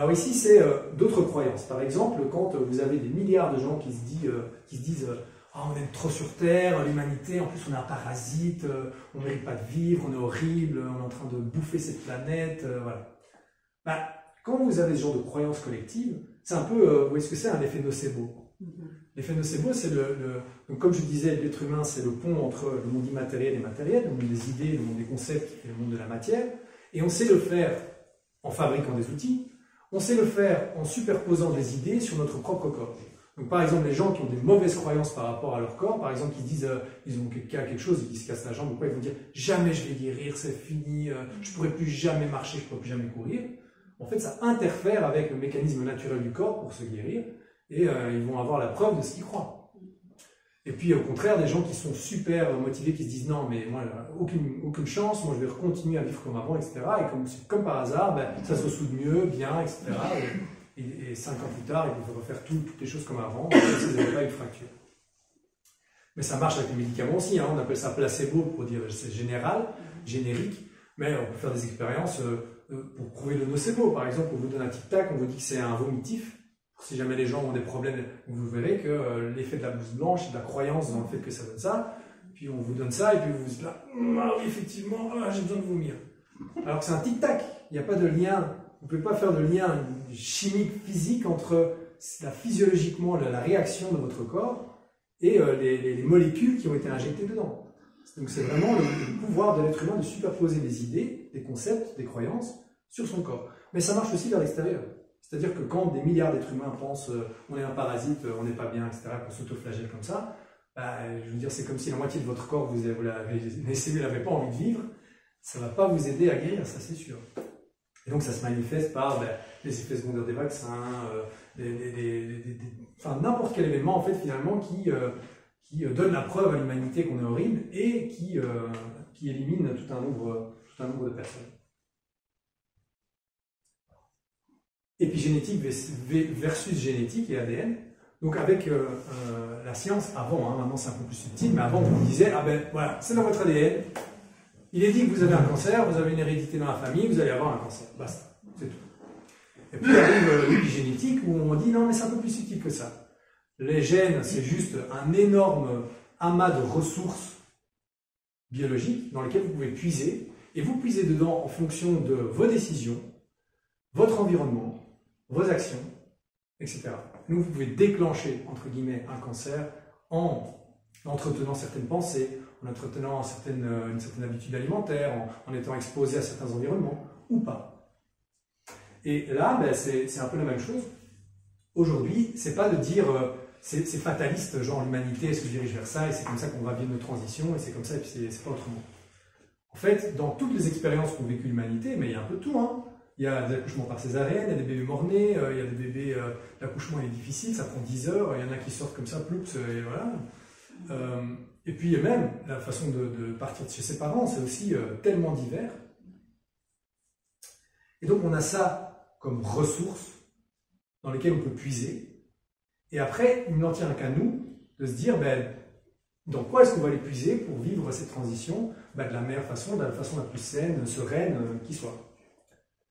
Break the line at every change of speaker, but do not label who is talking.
Alors ici, c'est d'autres croyances. Par exemple, quand vous avez des milliards de gens qui se disent ah, on est trop sur Terre, l'humanité, en plus on est un parasite, on ne mérite pas de vivre, on est horrible, on est en train de bouffer cette planète, voilà. Bah, quand vous avez ce genre de croyances collectives, c'est un peu, vous voyez ce que c'est, un effet nocebo. L'effet nocebo, c'est donc comme je disais, l'être humain, c'est le pont entre le monde immatériel et matériel, le monde des idées, le monde des concepts et le monde de la matière. Et on sait le faire en fabriquant des outils, on sait le faire en superposant des idées sur notre propre corps. Donc par exemple, les gens qui ont des mauvaises croyances par rapport à leur corps, par exemple, qui disent ils ont quelque chose, ils se cassent la jambe ou quoi, ils vont dire jamais je vais guérir, c'est fini, je ne pourrai plus jamais marcher, je ne pourrai plus jamais courir. En fait, ça interfère avec le mécanisme naturel du corps pour se guérir, et ils vont avoir la preuve de ce qu'ils croient. Et puis au contraire, des gens qui sont super motivés, qui se disent non, mais moi, aucune chance, moi je vais continuer à vivre comme avant, etc. Et comme par hasard, ben, ça se soude mieux, bien, etc. Et 5 ans plus tard, ils peuvent refaire toutes les choses comme avant, même s'ils n'avaient pas une fracture. Mais ça marche avec les médicaments aussi, hein, on appelle ça placebo pour dire c'est général, générique, mais on peut faire des expériences pour prouver le nocebo. Par exemple, on vous donne un tic-tac, on vous dit que c'est un vomitif. Si jamais les gens ont des problèmes, vous verrez que l'effet de la blouse blanche, c'est de la croyance dans le fait que ça donne ça, puis on vous donne ça, et puis vous vous dites là, ah oui, effectivement, j'ai besoin de vomir. Alors que c'est un tic-tac, il n'y a pas de lien, vous ne pouvez pas faire de lien chimique, physique entre physiologiquement la réaction de votre corps et les molécules qui ont été injectées dedans. Donc c'est vraiment le pouvoir de l'être humain de superposer des idées, des concepts, des croyances sur son corps. Mais ça marche aussi vers l'extérieur. C'est-à-dire que quand des milliards d'êtres humains pensent on est un parasite, on n'est pas bien, etc., qu'on s'autoflagelle comme ça, bah, je veux dire, c'est comme si la moitié de votre corps, vous n'avez pas envie de vivre, ça ne va pas vous aider à guérir, ça c'est sûr. Et donc ça se manifeste par les effets secondaires des vaccins, enfin n'importe quel événement en fait finalement qui donne la preuve à l'humanité qu'on est horrible et qui élimine tout un nombre de personnes. Épigénétique versus génétique et ADN. Donc avec la science, avant, hein, maintenant c'est un peu plus subtil, mais avant on vous disait, ah ben voilà, c'est dans votre ADN, il est dit que vous avez un cancer, vous avez une hérédité dans la famille, vous allez avoir un cancer, basta, c'est tout. Et puis arrive l'épigénétique où on dit, non mais c'est un peu plus subtil que ça. Les gènes, c'est juste un énorme amas de ressources biologiques dans lesquelles vous pouvez puiser, et vous puisez dedans en fonction de vos décisions, votre environnement, vos actions, etc. Donc vous pouvez déclencher, entre guillemets, un cancer en entretenant certaines pensées, en entretenant une certaine habitude alimentaire, en étant exposé à certains environnements, ou pas. Et là, ben, c'est un peu la même chose. Aujourd'hui, c'est pas de dire c'est fataliste, genre l'humanité se dirige vers ça, et c'est comme ça qu'on va vivre nos transitions, et c'est comme ça, et puis c'est pas autrement. En fait, dans toutes les expériences qu'ont vécu l'humanité, mais il y a un peu de tout, hein. Il y a des accouchements par césarienne, il y a des bébés mort-nés, il y a des bébés, l'accouchement est difficile, ça prend 10 heures, il y en a qui sortent comme ça, ploups, et voilà. Et puis même, la façon de partir de chez ses parents, c'est aussi tellement divers. Et donc on a ça comme ressources dans lesquelles on peut puiser. Et après, il n'en tient qu'à nous de se dire, ben, dans quoi est-ce qu'on va les puiser pour vivre cette transition de la meilleure façon, de la façon la plus saine, sereine qui soit.